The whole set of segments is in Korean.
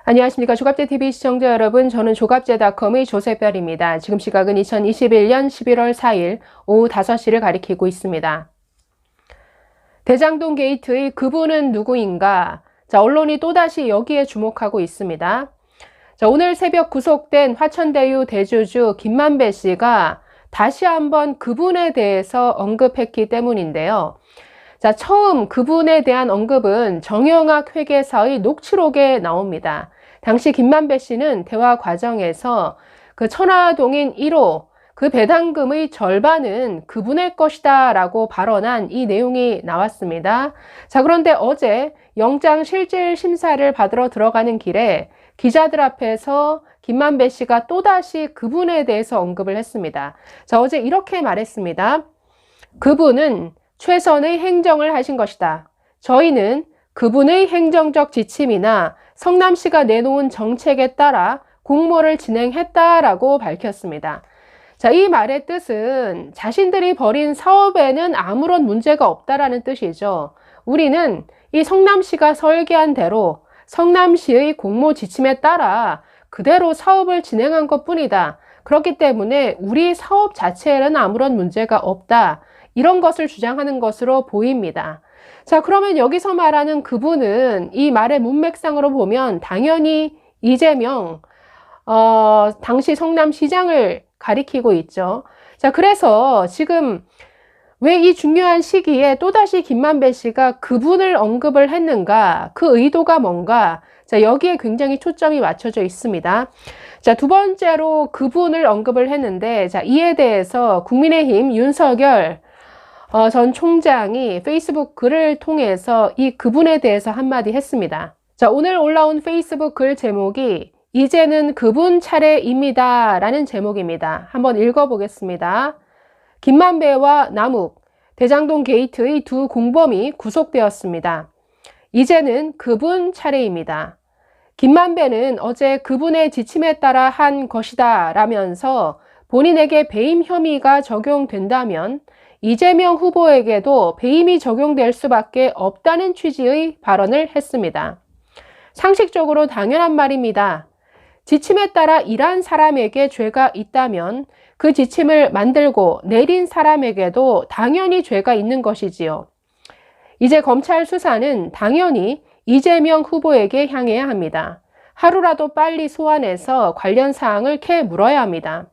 안녕하십니까. 조갑제TV 시청자 여러분, 저는 조갑제닷컴의 조세별입니다. 지금 시각은 2021년 11월 4일 오후 5시를 가리키고 있습니다. 대장동 게이트의 그분은 누구인가? 언론이 또다시 여기에 주목하고 있습니다. 오늘 새벽 구속된 화천대유 대주주 김만배 씨가 다시 한번 그분에 대해서 언급했기 때문인데요. 처음 그분에 대한 언급은 정영학 회계사의 녹취록에 나옵니다. 당시 김만배 씨는 대화 과정에서 그 천화동인 1호 그 배당금의 절반은 그분의 것이다 라고 발언한 이 내용이 나왔습니다. 그런데 어제 영장 실질 심사를 받으러 들어가는 길에 기자들 앞에서 김만배 씨가 또다시 그분에 대해서 언급을 했습니다. 어제 이렇게 말했습니다. 그분은 최선의 행정을 하신 것이다. 저희는 그분의 행정적 지침이나 성남시가 내놓은 정책에 따라 공모를 진행했다라고 밝혔습니다. 이 말의 뜻은 자신들이 벌인 사업에는 아무런 문제가 없다라는 뜻이죠. 우리는 이 성남시가 설계한 대로 성남시의 공모 지침에 따라 그대로 사업을 진행한 것뿐이다. 그렇기 때문에 우리 사업 자체에는 아무런 문제가 없다. 이런 것을 주장하는 것으로 보입니다. 그러면 여기서 말하는 그분은 이 말의 문맥상으로 보면 당연히 이재명, 당시 성남시장을 가리키고 있죠. 그래서 지금 왜 이 중요한 시기에 또다시 김만배 씨가 그분을 언급을 했는가, 그 의도가 뭔가, 여기에 굉장히 초점이 맞춰져 있습니다. 두 번째로 그분을 언급을 했는데, 이에 대해서 국민의힘 윤석열 전 총장이 페이스북 글을 통해서 이 그분에 대해서 한마디 했습니다. 오늘 올라온 페이스북 글 제목이 이제는 그분 차례입니다 라는 제목입니다. 한번 읽어보겠습니다. 김만배와 남욱, 대장동 게이트의 두 공범이 구속되었습니다. 이제는 그분 차례입니다. 김만배는 어제 그분의 지침에 따라 한 것이다 라면서 본인에게 배임 혐의가 적용된다면 이재명 후보에게도 배임이 적용될 수밖에 없다는 취지의 발언을 했습니다. 상식적으로 당연한 말입니다. 지침에 따라 일한 사람에게 죄가 있다면 그 지침을 만들고 내린 사람에게도 당연히 죄가 있는 것이지요. 이제 검찰 수사는 당연히 이재명 후보에게 향해야 합니다. 하루라도 빨리 소환해서 관련 사항을 캐 물어야 합니다.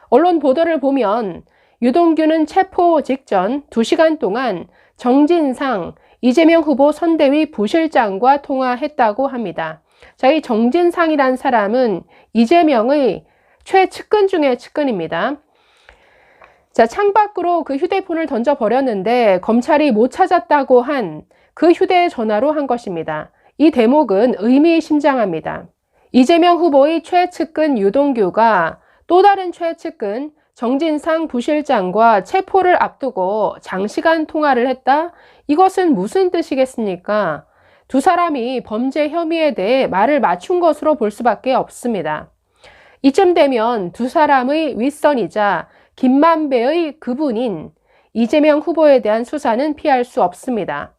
언론 보도를 보면 유동규는 체포 직전 2시간 동안 정진상 이재명 후보 선대위 부실장과 통화했다고 합니다. 이 정진상이란 사람은 이재명의 최측근 중에 측근입니다. 창밖으로 그 휴대폰을 던져버렸는데 검찰이 못 찾았다고 한 그 휴대전화로 한 것입니다. 이 대목은 의미심장합니다. 이재명 후보의 최측근 유동규가 또 다른 최측근 정진상 부실장과 체포를 앞두고 장시간 통화를 했다? 이것은 무슨 뜻이겠습니까? 두 사람이 범죄 혐의에 대해 말을 맞춘 것으로 볼 수밖에 없습니다. 이쯤 되면 두 사람의 윗선이자 김만배의 그분인 이재명 후보에 대한 수사는 피할 수 없습니다.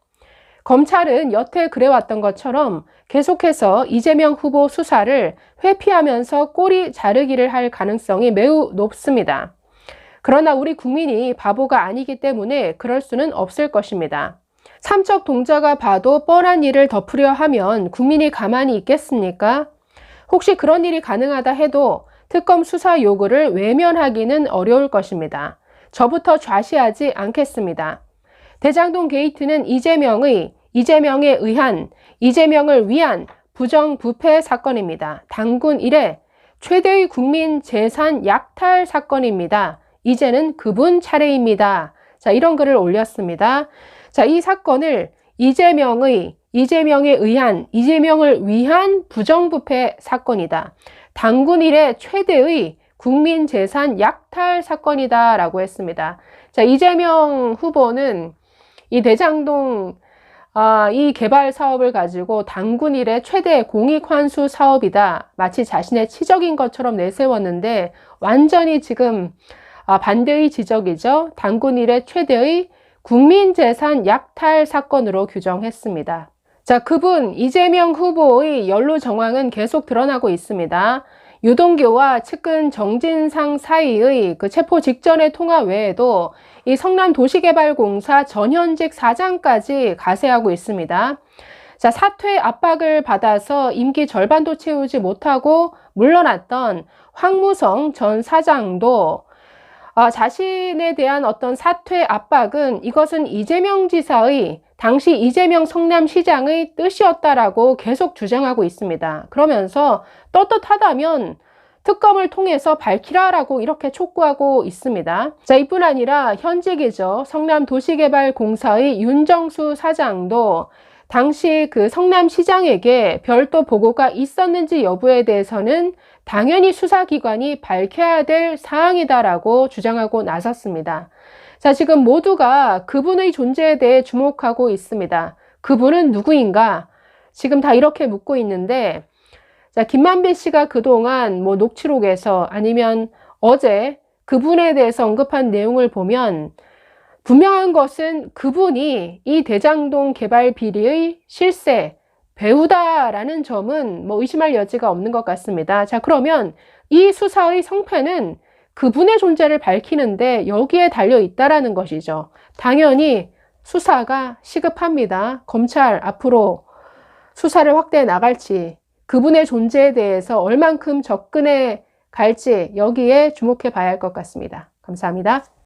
검찰은 여태 그래왔던 것처럼 계속해서 이재명 후보 수사를 회피하면서 꼬리 자르기를 할 가능성이 매우 높습니다. 그러나 우리 국민이 바보가 아니기 때문에 그럴 수는 없을 것입니다. 삼척 동자가 봐도 뻔한 일을 덮으려 하면 국민이 가만히 있겠습니까? 혹시 그런 일이 가능하다 해도 특검 수사 요구를 외면하기는 어려울 것입니다. 저부터 좌시하지 않겠습니다. 대장동 게이트는 이재명에 의한, 이재명을 위한 부정부패 사건입니다. 당군 이래 최대의 국민 재산 약탈 사건입니다. 이제는 그분 차례입니다. 이런 글을 올렸습니다. 이 사건을 이재명에 의한, 이재명을 위한 부정부패 사건이다. 당군 이래 최대의 국민 재산 약탈 사건이다 라고 했습니다. 이재명 후보는 이 대장동 이 개발 사업을 가지고 당군 이래 최대 공익환수 사업이다. 마치 자신의 치적인 것처럼 내세웠는데 완전히 지금 반대의 지적이죠. 당군 이래 최대의 국민재산 약탈 사건으로 규정했습니다. 자, 그분 이재명 후보의 연루 정황은 계속 드러나고 있습니다. 유동규와 측근 정진상 사이의 그 체포 직전의 통화 외에도 이 성남도시개발공사 전현직 사장까지 가세하고 있습니다. 자, 사퇴 압박을 받아서 임기 절반도 채우지 못하고 물러났던 황무성 전 사장도 자신에 대한 어떤 사퇴 압박은 이것은 이재명 지사의 당시 이재명 성남시장의 뜻이었다라고 계속 주장하고 있습니다. 그러면서 떳떳하다면 특검을 통해서 밝히라라고 이렇게 촉구하고 있습니다. 자, 이뿐 아니라 현직이죠. 성남도시개발공사의 윤정수 사장도 당시 그 성남시장에게 별도 보고가 있었는지 여부에 대해서는 당연히 수사기관이 밝혀야 될 사항이다라고 주장하고 나섰습니다. 자, 지금 모두가 그분의 존재에 대해 주목하고 있습니다. 그분은 누구인가? 지금 다 이렇게 묻고 있는데, 자, 김만배 씨가 그동안 뭐 녹취록에서 아니면 어제 그분에 대해서 언급한 내용을 보면 분명한 것은 그분이 이 대장동 개발 비리의 실세, 배우다라는 점은 뭐 의심할 여지가 없는 것 같습니다. 자, 그러면 이 수사의 성패는 그분의 존재를 밝히는데 여기에 달려 있다라는 것이죠. 당연히 수사가 시급합니다. 검찰 앞으로 수사를 확대해 나갈지, 그분의 존재에 대해서 얼만큼 접근해 갈지 여기에 주목해 봐야 할 것 같습니다. 감사합니다.